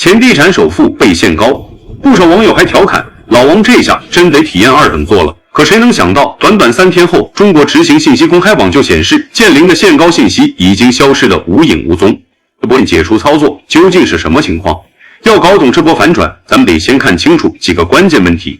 前地产首富被限高，不少网友还调侃老王这下真得体验2等座了。可谁能想到，短短3天后，中国执行信息公开网就显示，建林的限高信息已经消失得无影无踪。这波解除操作究竟是什么情况？要搞懂这波反转，咱们得先看清楚几个关键问题。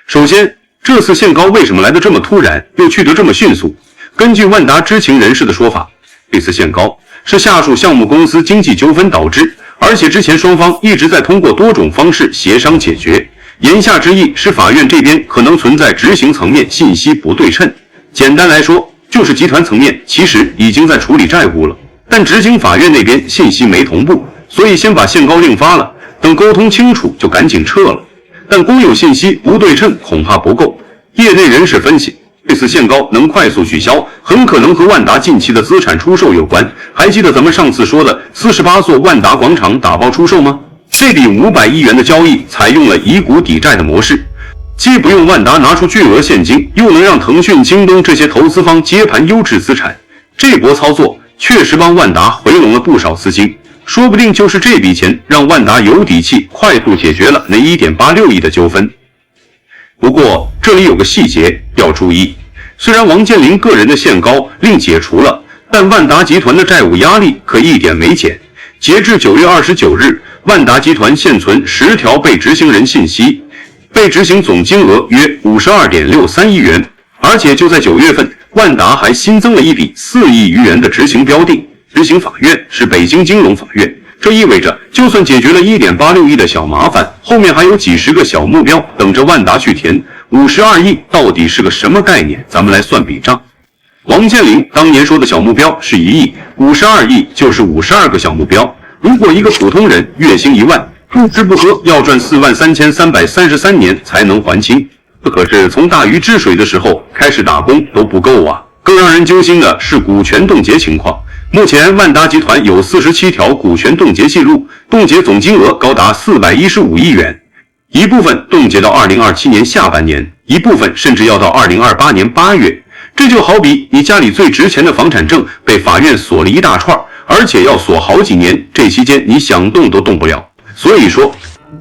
首先，这次限高为什么来得这么突然，又去得这么迅速？根据万达知情人士的说法，这次限高是下属项目公司经济纠纷导致，而且之前双方一直在通过多种方式协商解决。言下之意是法院这边可能存在执行层面信息不对称。简单来说，就是集团层面其实已经在处理债务了，但执行法院那边信息没同步，所以先把限高令发了，等沟通清楚就赶紧撤了。但光有信息不对称恐怕不够。业内人士分析，这次限高能快速取消，很可能和万达近期的资产出售有关。还记得咱们上次说的48座万达广场打包出售吗？这笔500亿元的交易采用了以股抵债的模式，既不用万达拿出巨额现金，又能让腾讯、京东这些投资方接盘优质资产。这波操作确实帮万达回笼了不少资金，说不定就是这笔钱让万达有底气快速解决了那1.86亿的纠纷。不过这里有个细节要注意，虽然王健林个人的限高令解除了，但万达集团的债务压力可一点没减。截至9月29日，万达集团现存10条被执行人信息，被执行总金额约52.63亿元。而且就在9月份，万达还新增了一笔4亿余元的执行标的，执行法院是北京金融法院。这意味着，就算解决了1.86亿的小麻烦，后面还有几十个小目标等着万达去填。52亿到底是个什么概念？咱们来算笔账。王健林当年说的小目标是1亿，52亿就是52个小目标。如果一个普通人月薪1万，不吃不喝要赚43333年才能还清，这可是从大禹治水的时候开始打工都不够啊！更让人揪心的是股权冻结情况。目前万达集团有47条股权冻结记录，冻结总金额高达415亿元，一部分冻结到2027年下半年，一部分甚至要到2028年8月。这就好比你家里最值钱的房产证被法院锁了一大串，而且要锁好几年，这期间你想动都动不了。所以说，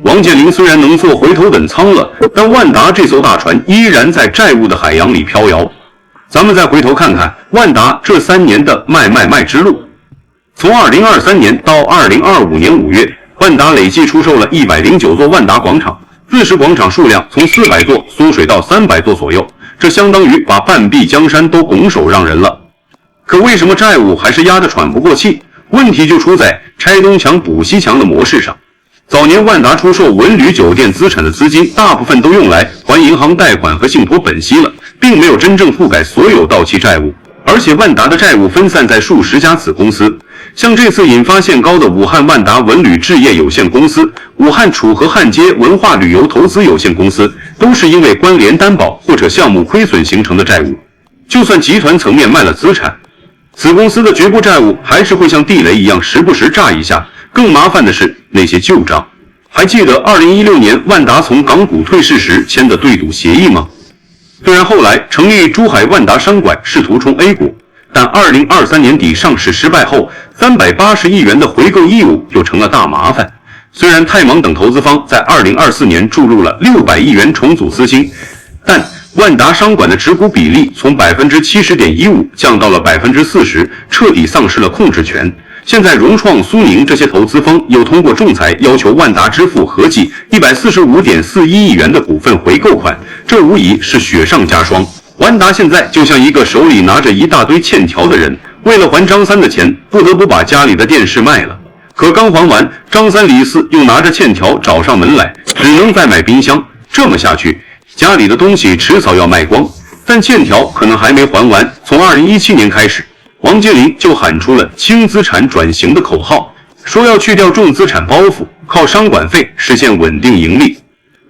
王健林虽然能做回头等舱了，但万达这艘大船依然在债务的海洋里飘摇。咱们再回头看看万达这3年的卖之路，从2023年到2025年5月，万达累计出售了109座万达广场，自持广场数量从400座缩水到300座左右。这相当于把半壁江山都拱手让人了。可为什么债务还是压得喘不过气？问题就出在拆东墙补西墙的模式上。早年万达出售文旅酒店资产的资金，大部分都用来还银行贷款和信托本息了，并没有真正覆盖所有到期债务。而且万达的债务分散在数十家子公司，像这次引发限高的武汉万达文旅置业有限公司、武汉楚河汉街文化旅游投资有限公司，都是因为关联担保或者项目亏损形成的债务。就算集团层面卖了资产，子公司的局部债务还是会像地雷一样时不时炸一下。更麻烦的是那些旧账。还记得2016年万达从港股退市时签的对赌协议吗？虽然后来成立珠海万达商管试图冲 A 股，但2023年底上市失败后，380亿元的回购义务就成了大麻烦。虽然泰芒等投资方在2024年注入了600亿元重组资金，但万达商管的持股比例从 70.15% 降到了 40%， 彻底丧失了控制权。现在融创、苏宁这些投资方又通过仲裁要求万达支付合计 145.41 亿元的股份回购款，这无疑是雪上加霜。万达现在就像一个手里拿着一大堆欠条的人，为了还张三的钱，不得不把家里的电视卖了。可刚还完，张三李四又拿着欠条找上门来，只能再买冰箱。这么下去，家里的东西迟早要卖光，但欠条可能还没还完。从2017年开始，王健林就喊出了轻资产转型的口号，说要去掉重资产包袱，靠商管费实现稳定盈利。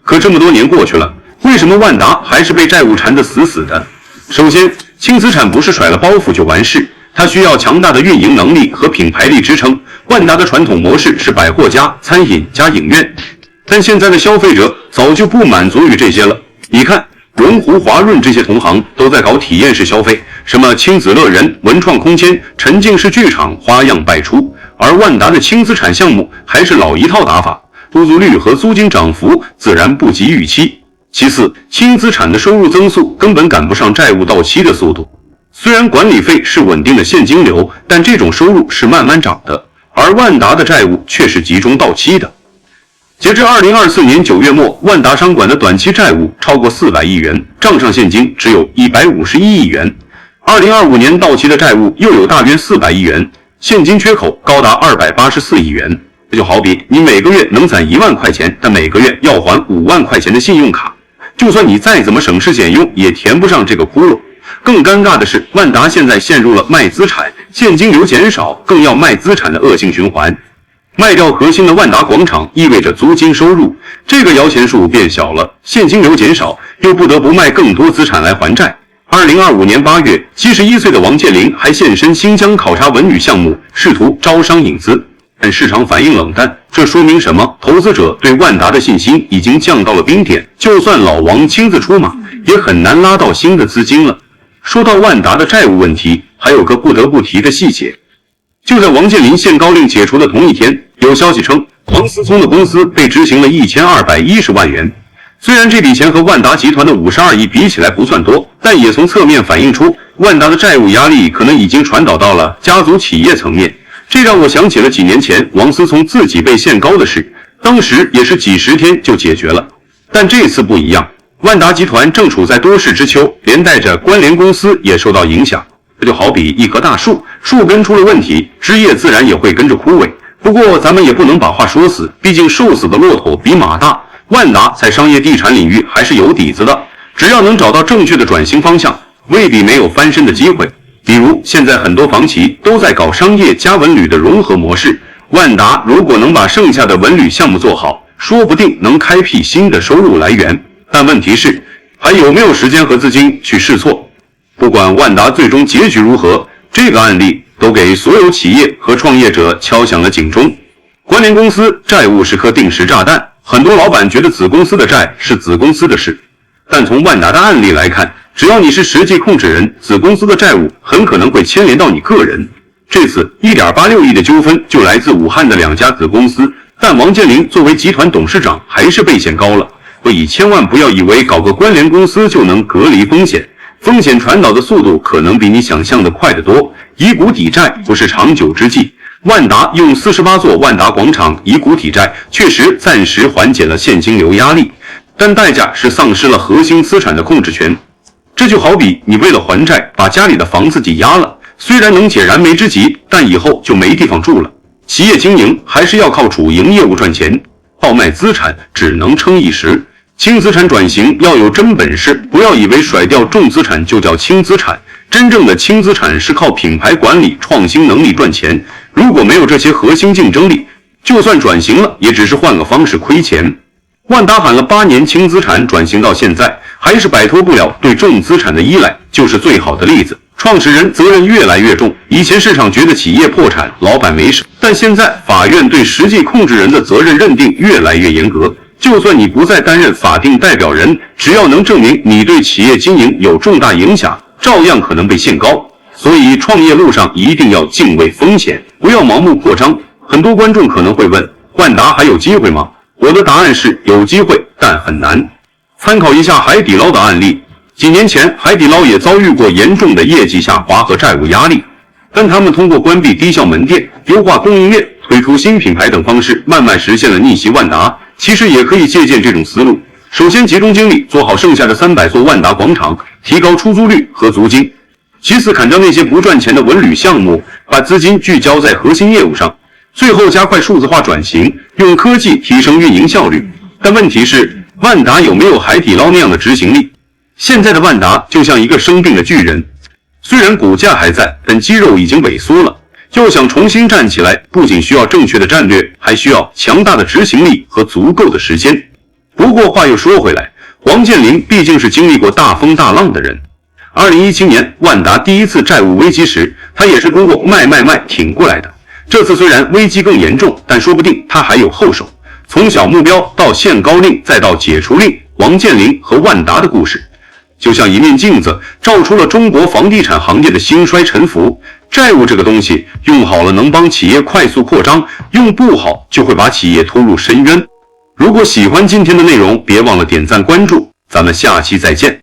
可这么多年过去了，为什么万达还是被债务缠得死死的？首先，轻资产不是甩了包袱就完事，它需要强大的运营能力和品牌力支撑。万达的传统模式是百货加餐饮加影院，但现在的消费者早就不满足于这些了。你看，龙湖、华润这些同行都在搞体验式消费，什么亲子乐园、文创空间、沉浸式剧场，花样百出。而万达的轻资产项目还是老一套打法，出租率和租金涨幅自然不及预期。其次，轻资产的收入增速根本赶不上债务到期的速度。虽然管理费是稳定的现金流，但这种收入是慢慢涨的，而万达的债务却是集中到期的。截至2024年9月末，万达商管的短期债务超过400亿元，账上现金只有151亿元。2025年到期的债务又有大约400亿元，现金缺口高达284亿元。这就好比你每个月能攒1万块钱，但每个月要还5万块钱的信用卡，就算你再怎么省吃俭用，也填不上这个窟窿。更尴尬的是，万达现在陷入了卖资产、现金流减少，更要卖资产的恶性循环。卖掉核心的万达广场意味着租金收入，这个摇钱树变小了，现金流减少，又不得不卖更多资产来还债。2025年8月，71岁的王健林还现身新疆考察文旅项目，试图招商引资，但市场反应冷淡。这说明什么？投资者对万达的信心已经降到了冰点，就算老王亲自出马，也很难拉到新的资金了。说到万达的债务问题，还有个不得不提的细节。就在王健林限高令解除的同一天，有消息称王思聪的公司被执行了1210万元。虽然这笔钱和万达集团的52亿比起来不算多，但也从侧面反映出万达的债务压力可能已经传导到了家族企业层面。这让我想起了几年前王思聪自己被限高的事，当时也是几十天就解决了。但这次不一样，万达集团正处在多事之秋，连带着关联公司也受到影响。这就好比一棵大树，树根出了问题，枝叶自然也会跟着枯萎。不过咱们也不能把话说死，毕竟瘦死的骆驼比马大，万达在商业地产领域还是有底子的，只要能找到正确的转型方向，未必没有翻身的机会。比如现在很多房企都在搞商业加文旅的融合模式，万达如果能把剩下的文旅项目做好，说不定能开辟新的收入来源。但问题是，还有没有时间和资金去试错？不管万达最终结局如何，这个案例都给所有企业和创业者敲响了警钟。关联公司债务是颗定时炸弹，很多老板觉得子公司的债是子公司的事，但从万达的案例来看，只要你是实际控制人，子公司的债务很可能会牵连到你个人。这次1.86亿的纠纷就来自武汉的2家子公司，但王健林作为集团董事长还是被限高了。所以千万不要以为搞个关联公司就能隔离风险，风险传导的速度可能比你想象的快得多。以股抵债不是长久之计，万达用48座万达广场以股抵债，确实暂时缓解了现金流压力，但代价是丧失了核心资产的控制权。这就好比你为了还债把家里的房子抵押了，虽然能解燃眉之急，但以后就没地方住了。企业经营还是要靠主营业务赚钱，靠卖资产只能撑一时。轻资产转型要有真本事，不要以为甩掉重资产就叫轻资产。真正的轻资产是靠品牌管理、创新能力赚钱。如果没有这些核心竞争力，就算转型了，也只是换个方式亏钱。万达喊了8年轻资产转型到现在，还是摆脱不了对重资产的依赖，就是最好的例子。创始人责任越来越重，以前市场觉得企业破产，老板没事，但现在法院对实际控制人的责任认定越来越严格。就算你不再担任法定代表人，只要能证明你对企业经营有重大影响，照样可能被限高。所以创业路上一定要敬畏风险，不要盲目扩张。很多观众可能会问，万达还有机会吗？我的答案是有机会，但很难。参考一下海底捞的案例，几年前海底捞也遭遇过严重的业绩下滑和债务压力，但他们通过关闭低效门店、优化供应链、推出新品牌等方式，慢慢实现了逆袭万达。其实也可以借鉴这种思路，首先集中精力做好剩下的300座万达广场，提高出租率和租金。其次砍掉那些不赚钱的文旅项目，把资金聚焦在核心业务上。最后加快数字化转型，用科技提升运营效率。但问题是，万达有没有海底捞那样的执行力？现在的万达就像一个生病的巨人，虽然骨架还在，但肌肉已经萎缩了。要想重新站起来，不仅需要正确的战略，还需要强大的执行力和足够的时间。不过话又说回来，王健林毕竟是经历过大风大浪的人。2017年万达第一次债务危机时，他也是通过卖挺过来的。这次虽然危机更严重，但说不定他还有后手。从小目标到限高令，再到解除令，王健林和万达的故事就像一面镜子，照出了中国房地产行业的兴衰沉浮。债务这个东西，用好了能帮企业快速扩张，用不好就会把企业拖入深渊。如果喜欢今天的内容，别忘了点赞关注，咱们下期再见。